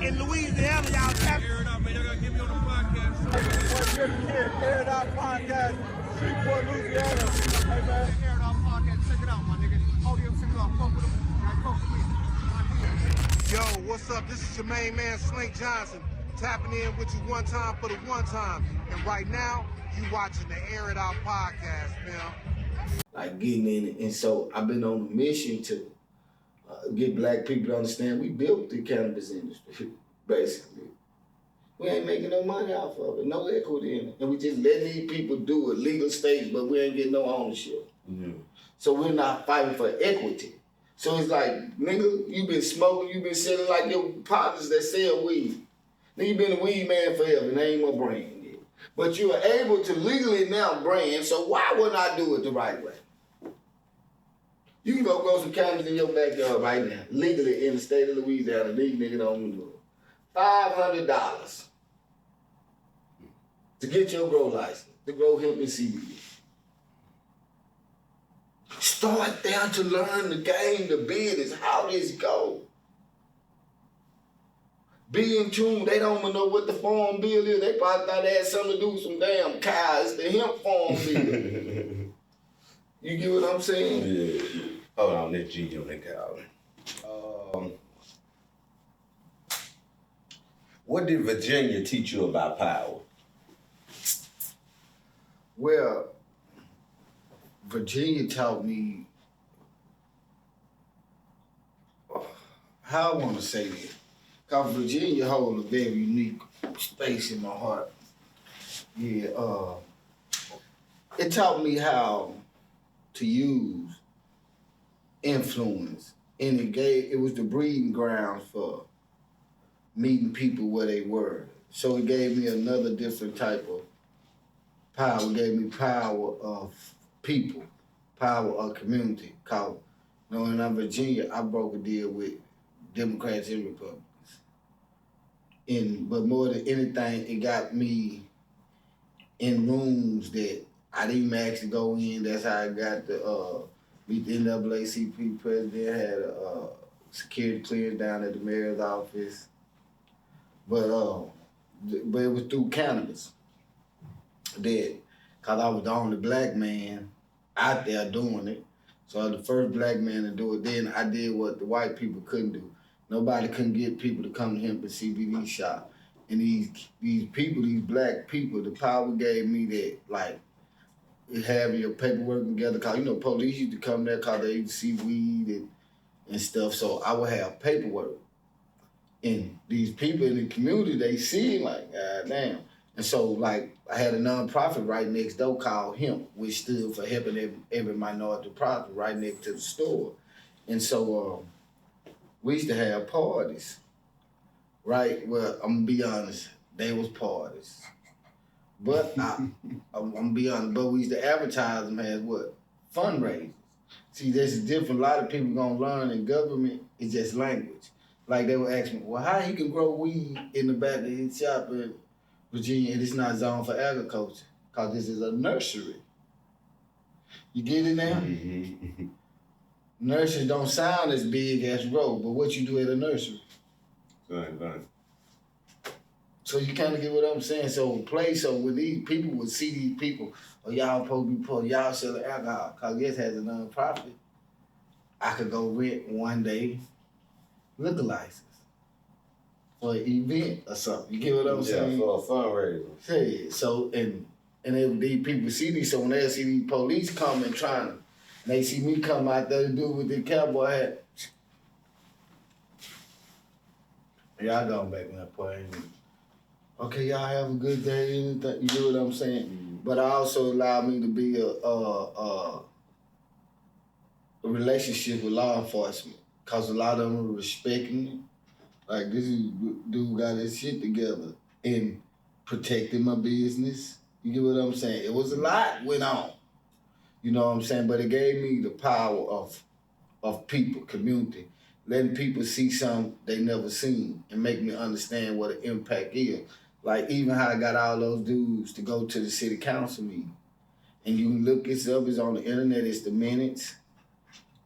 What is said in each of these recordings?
in Louisiana, y'all tap. Air it out, man. Y'all gotta get me on the podcast. Air It Out Podcast, Shreveport, Louisiana. Hey, man. Air It Out Podcast. Check it out, my nigga. Audio, check it out. Fuck with them. Like, fuck with me. Yo, what's up? This is your main man, Johnson, tapping in with you one time for the one time. And right now, you watching the Air It Out Podcast, man. Like getting in it. And so I've been on a mission to get black people to understand we built the cannabis industry, basically. We ain't making no money off of it, no equity in it. And we just letting these people do it, legal state, but we ain't getting no ownership. Mm-hmm. So we're not fighting for equity. So it's like, nigga, you been smoking, you been selling like your partners that sell weed. Nigga, you been a weed man forever, and ain't no brand yet. But you are able to legally now brand, so why wouldn't I do it the right way? You can go grow some cannabis in your backyard right now, legally in the state of Louisiana. These niggas don't do it. $500 to get your grow license, to grow hemp and CBD. Start there to learn the game, the business, how this go. Be in tune. They don't even know what the farm bill is. They probably thought they had something to do with some damn cows. It's the hemp farm bill. You get what I'm saying? Yeah. Hold on, let's G on that cow. What did Virginia teach you about power? Well, Virginia taught me, how I want to say this, because Virginia holds a very unique space in my heart. Yeah, it taught me how to use influence, and it was the breeding ground for meeting people where they were. So it gave me another different type of power. It gave me power of people, power of community. Cause when I'm in Virginia, I broke a deal with Democrats and Republicans. But more than anything, it got me in rooms that I didn't even actually go in. That's how I got to meet the NAACP president, had a security clearance down at the mayor's office. But it was through cannabis that, cause I was the only black man out there doing it. So I was the first black man to do it. Then I did what the white people couldn't do. Nobody couldn't get people to come to hemp and CBD shop. And these people, these black people, the power gave me that, like, having your paperwork together. Cause police used to come there cause they used to see weed and stuff. So I would have paperwork. And these people in the community, they see like, God damn. And so, like, I had a nonprofit right next door called Hemp, which stood for helping every minority profit right next to the store. And so we used to have parties, right? Well, I'm gonna be honest, they was parties. But I'm gonna be honest, but we used to advertise them as what? Fundraisers. See, there's different, a lot of people gonna learn in government, it's just language. Like they would ask me, well, how he can grow weed in the back of his shop in Virginia and it's not zoned for agriculture? Cause this is a nursery. You get it now? Mm-hmm. Nurseries don't sound as big as grow, but what you do at a nursery? Right. So you kind of get what I'm saying? So when these people would see these people, oh, y'all supposed to be poor, y'all selling alcohol, cause this has a nonprofit. I could go rent one day liquor license for an event or something. You get what I'm saying? Yeah, for a fundraiser. Yeah, so, and these people see these, so when they see these police coming trying to, and they see me come out there to do with the cowboy hat, y'all going back in that point. Okay, y'all have a good day, anything, you know what I'm saying? Mm-hmm. But it also allowed me to be a relationship with law enforcement, cause a lot of them were respecting me. Like, this dude got his shit together and protecting my business. You get what I'm saying? It was a lot went on. You know what I'm saying? But it gave me the power of people, community, letting people see something they never seen and make me understand what an impact is. Like even how I got all those dudes to go to the city council meeting. And you can look this up, it's on the internet, it's the minutes.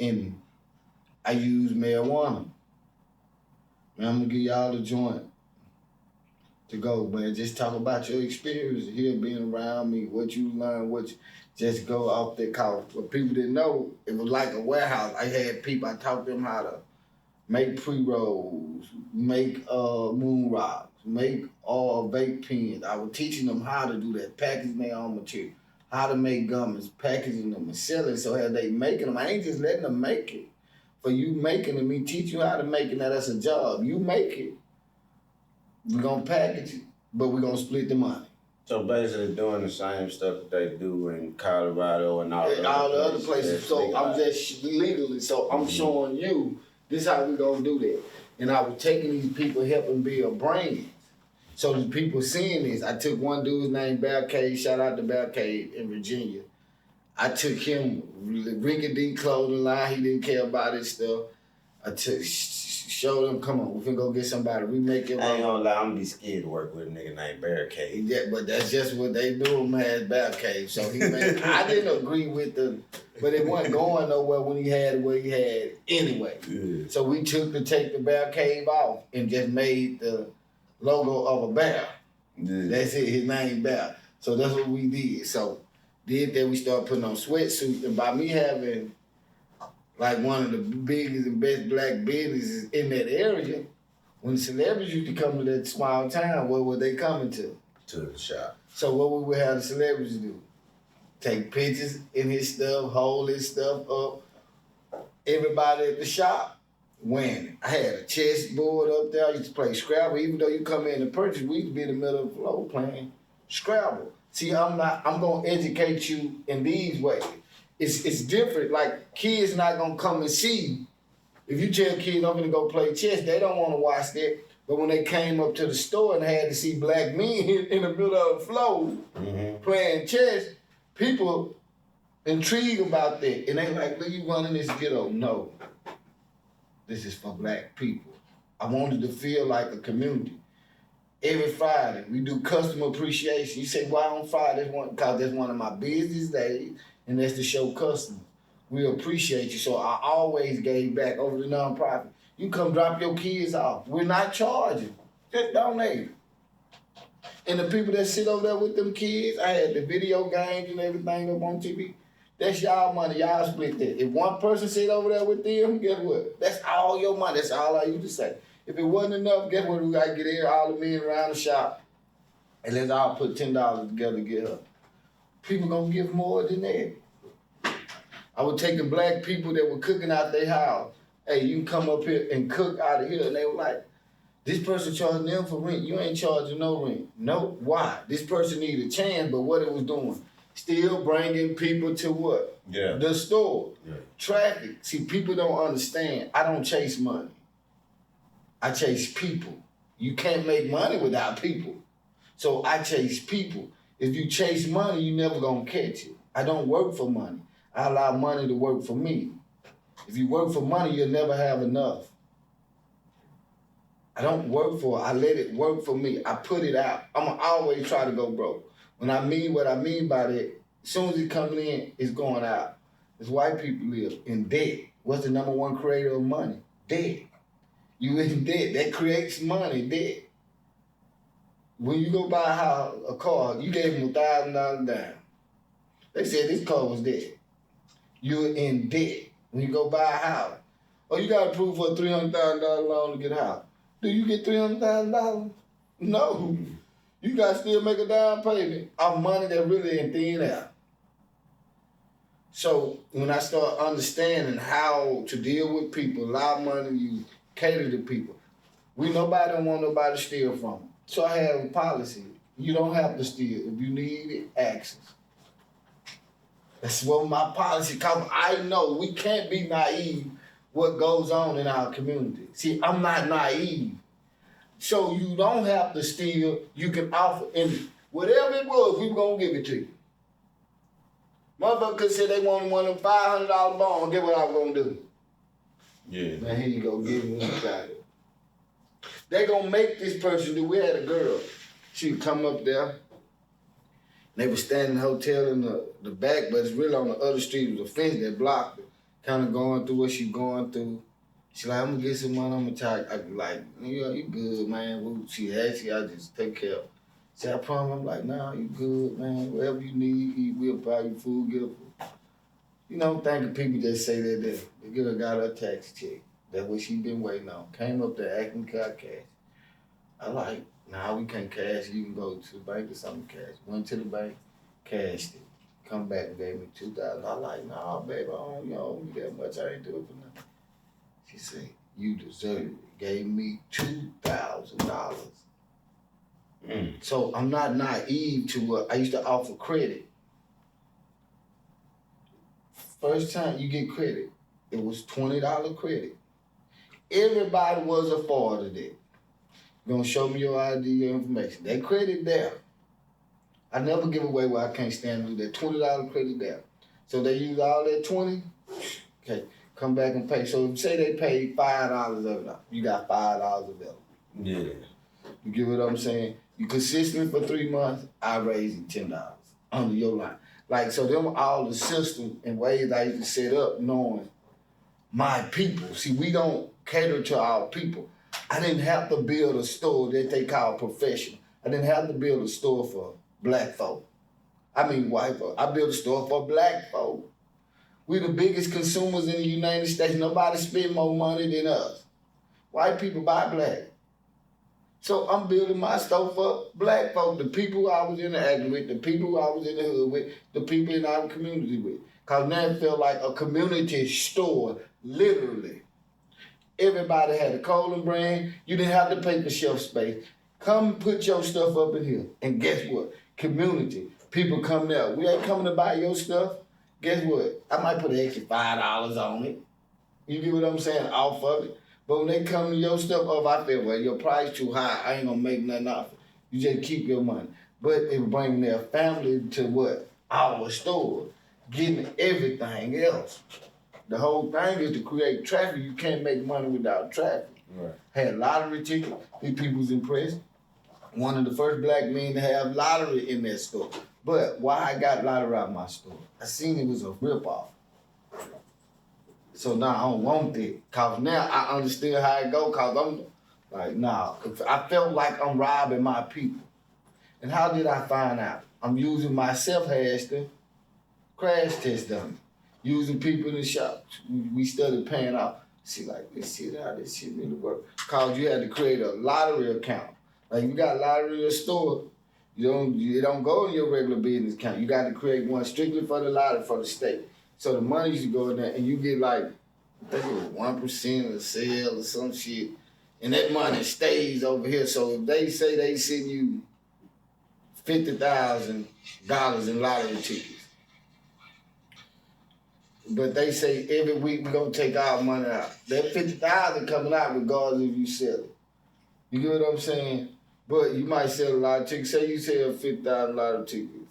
And I use marijuana. Man, I'm gonna give y'all a joint to go, man. Just talk about your experience here being around me, what you learned, just go off that call. What people didn't know, it was like a warehouse. I had people, I taught them how to make pre-rolls, make moon rocks, make vape pens. I was teaching them how to do that, packaging their own material, how to make gummies, packaging them and selling. So as they making them, I ain't just letting them make it. For you making it, me teach you how to make it, now that's a job. You make it, we're gonna package it, but we're gonna split the money. So basically doing the same stuff that they do in Colorado and all the other places. So I'm just legally, so I'm showing you this how we gonna do that. And I was taking these people, helping build brands. So the people seeing this, I took one dude's name, Bear Cave, shout out to Bear Cave in Virginia. I took him, rinky-dink clothing line, he didn't care about his stuff. I showed him, come on, we finna go get somebody, we make it. I ain't gonna lie, I'm gonna be scared to work with a nigga named Barricade. Yeah, but that's just what they do him as Bear Cave. So he made, I didn't agree with but it wasn't going nowhere when he had what he had anyway. Yeah. So we took to take the Bear Cave off and just made the logo of a bear. Yeah. That's it, his name Bear. So that's what we did. So did that, we started putting on sweatsuits, and by me having like one of the biggest and best black businesses in that area, when the celebrities used to come to that small town, what were they coming to? To the shop. So what we would have the celebrities do? Take pictures in his stuff, hold his stuff up. Everybody at the shop winning. I had a chessboard up there. I used to play Scrabble. Even though you come in and purchase, we used to be in the middle of the floor playing Scrabble. See, I'm gonna educate you in these ways. It's different. Like, kids not gonna come and see. If you tell kids I'm gonna go play chess, they don't wanna watch that. But when they came up to the store and had to see black men in the middle of the floor playing chess, people intrigued about that. And they like, look, you running this ghetto. No, this is for black people. I wanted to feel like a community. Every Friday, we do customer appreciation. You say, why on Friday? Because that's one of my busiest days, and that's to show customers. We appreciate you. So I always gave back over the nonprofit. You come drop your kids off. We're not charging. Just donate. And the people that sit over there with them kids, I had the video games and everything up on TV. That's y'all money. Y'all split that. If one person sit over there with them, guess what? That's all your money. That's all I used to say. If it wasn't enough, guess what? We got to get here, all the men around the shop, and let's all put $10 together to get her. People gonna give more than that. I was taking black people that were cooking out their house. Hey, you can come up here and cook out of here. And they were like, this person charging them for rent. You ain't charging no rent. No, why? This person needed a chance, but what it was doing, still bringing people to what? Yeah. The store. Yeah. Traffic. See, people don't understand. I don't chase money. I chase people. You can't make money without people. So I chase people. If you chase money, you never gonna catch it. I don't work for money. I allow money to work for me. If you work for money, you'll never have enough. I don't work for it. I let it work for me. I put it out. I'm gonna always try to go broke. When I mean what I mean by that, as soon as it's coming in, it's going out. As white people live in debt. What's the number one creator of money? Debt. You in debt. That creates money, debt. When you go buy a car, you gave them $1,000 down. They said this car was dead. You're in debt. When you go buy a house, oh, you got to prove for a $300,000 loan to get a house. Do you get $300,000? No. You got to still make a down payment of money that really ain't thin out. So when I start understanding how to deal with people, allow money, you cater to people. Nobody don't want nobody to steal from them. So I have a policy. You don't have to steal. If you need it, ask us. That's what my policy, because I know we can't be naive what goes on in our community. See, I'm not naive. So you don't have to steal. You can offer. And whatever it was, we were going to give it to you. Motherfuckers said they wanted one of them $500 bonds. Guess what I was going to do? Yeah. Now here you go, give me what you got it. They gonna make this person do. We had a girl. She would come up there. And they would stand in the hotel in the back, but it's really on the other street. It was a fence that blocked it. Kind of going through what she going through. She like, I'm gonna get some money, I'm gonna try. I be like, yeah, you good, man. Well, she asked I just take care of her. She I promise. I'm like, nah, you good, man. Whatever you need, eat, we'll buy you food, get her food. You know, thinking people just say that they get her got her tax check. That's what she been waiting on. Came up there acting got cash. I like, nah, we can't cash. You can go to the bank or something cash. Went to the bank, cashed it. Come back and gave me $2,000. I like, nah, baby, you don't owe me that much. I ain't do it for nothing. She said, you deserve it. Gave me $2,000. So I'm not naive to what I used to offer credit. First time you get credit, it was $20 credit. Everybody was afforded it. You're gonna show me your ID, your information. That credit there. I never give away where I can't stand to do that. $20 credit there. So they use all that 20, okay, come back and pay. So say they paid $5 of it. You got $5 available. Yeah. You get what I'm saying? You consistent for 3 months, I raise you $10 under your line. Like, so them all the systems and ways I used to set up knowing my people. See, we don't cater to our people. I didn't have to build a store that they call professional. I didn't have to build a store for black folk. I mean white folk. I built a store for black folk. We the biggest consumers in the United States. Nobody spend more money than us. White people buy black. So I'm building my store for black folk, the people I was interacting with, the people I was in the hood with, the people in our community with. Because now it felt like a community store, literally. Everybody had a Colin brand. You didn't have to pay for shelf space. Come put your stuff up in here. And guess what? Community. People come there. We ain't coming to buy your stuff. Guess what? I might put an extra $5 on it. You get what I'm saying? Off of it. But when they come to your stuff, I feel, well, your price too high. I ain't gonna make nothing off it. You just keep your money. But it bring their family to what? Our store. Getting everything else. The whole thing is to create traffic. You can't make money without traffic. Right. Had lottery tickets. These people was impressed. One of the first black men to have lottery in their store. But why I got lottery out of my store? I seen it was a ripoff. So now I don't want that. Cause now I understand how it go. Cause I'm like, nah. I felt like I'm robbing my people. And how did I find out? I'm using myself as the crash test dummy. Using people in the shop. We started paying out. See, like, how this shit really work. Cause you had to create a lottery account. Like, you got lottery in a store, it don't go in your regular business account. You got to create one strictly for the lottery for the state. So the money used to go in there and you get like, I think it was 1% of the sale or some shit. And that money stays over here. So if they say they send you $50,000 in lottery tickets, but they say every week we're gonna take our money out. That $50,000 coming out regardless if you sell it. You get what I'm saying? But you might sell a lot of tickets. Say you sell $50,000 tickets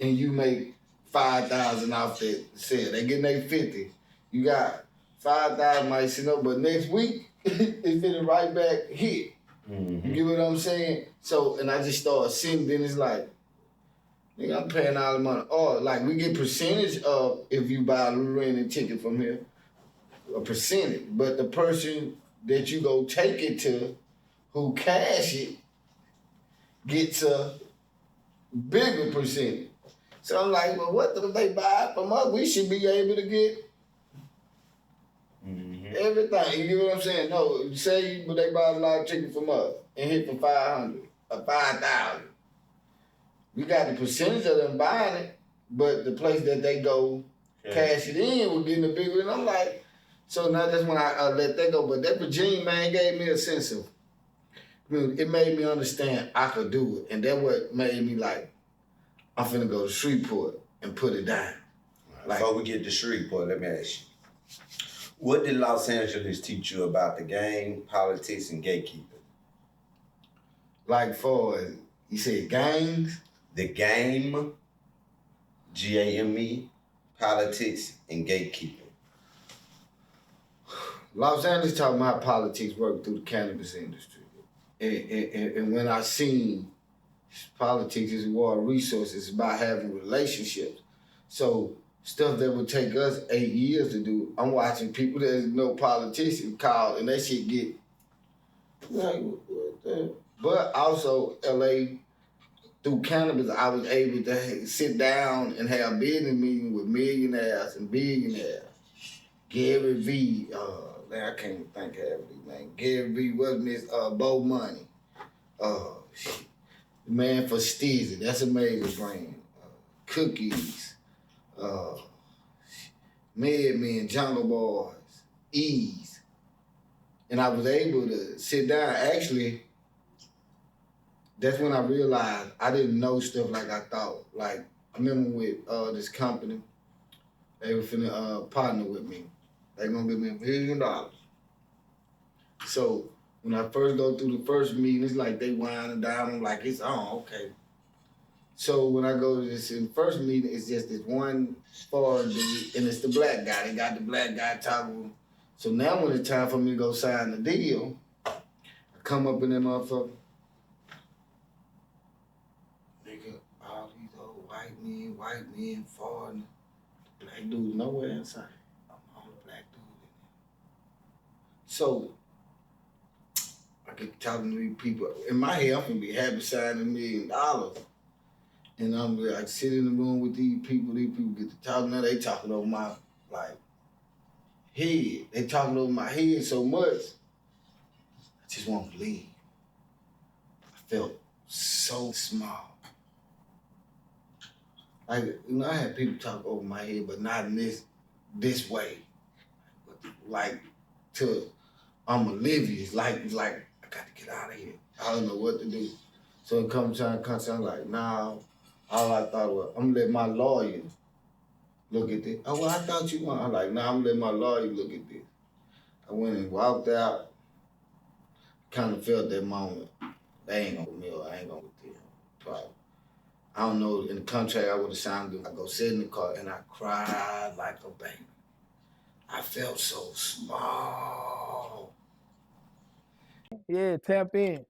and you make $5,000 off that sale. They getting their 50. You got 5,000 might sit up, but next week it's fitting right back here. Mm-hmm. You get what I'm saying? So, and I just started seeing, then it's like, nigga, I'm paying all the money. Or like we get percentage of if you buy a Louisiana ticket from here, a percentage. But the person that you go take it to, who cash it, gets a bigger percentage. So I'm like, well, what do they buy from us? We should be able to get everything. You get what I'm saying? No, say they buy a lot of tickets from us and hit for 500 or 5,000. We got the percentage of them buying it, but the place that they go cash it in was getting a bigger. And I'm like, so now that's when I let that go. But that Virginia man gave me a sense of, it made me understand I could do it. And that's what made me like, I'm finna go to Shreveport and put it down. Like, before we get to Shreveport, let me ask you. What did Los Angeles teach you about the game, politics, and gatekeeping? Like for, you said gangs? The game, G-A-M-E, politics, and gatekeeping. Los Angeles taught me how politics work through the cannabis industry. And when I seen politics is a war of resources, it's about having relationships. So stuff that would take us 8 years to do. I'm watching people that's no politicians call and that shit get like, what the? But also LA, through cannabis, I was able to sit down and have business meetings with millionaires and billionaires. Gary V, man, I can't even think of everything, man. Gary V, what's Miss Bo Money? Shit. The man for Stizzy, that's a major brand. Cookies, Madmen, Jungle Boys, Ease. And I was able to sit down. Actually, that's when I realized I didn't know stuff like I thought. Like, I remember with this company, they were finna partner with me. They gonna give me $1 million. So when I first go through the first meeting, it's like they winding down. I'm like, it's on, okay. So when I go to this in the first meeting, it's just this one foreign dude, and it's the black guy. They got the black guy talking. So now when it's time for me to go sign the deal, I come up in that motherfucker. Nigga, all these old white men, foreign, black dudes nowhere inside. I'm the only black dude in there. So I get talking to these people. In my head, I'm gonna be happy signing $1 million. And I'm like, sit in the room with these people get to talking. Now they talking over my, like, head. They talking over my head so much, I just want to leave. I felt so small. Like, you know, I had people talk over my head, but not in this way. Like, I'm oblivious. Like, I got to get out of here. I don't know what to do. So it comes time, I'm like, nah. All I thought was, I'm gonna let my lawyer look at this. Oh, well, I thought you want. I'm like, nah, I'm gonna let my lawyer look at this. I went and walked out, kind of felt that moment. They ain't gonna mill, I ain't gonna get them. Probably. I don't know, in the contract I would have signed, I go sit in the car and I cried like a baby. I felt so small. Yeah, tap in.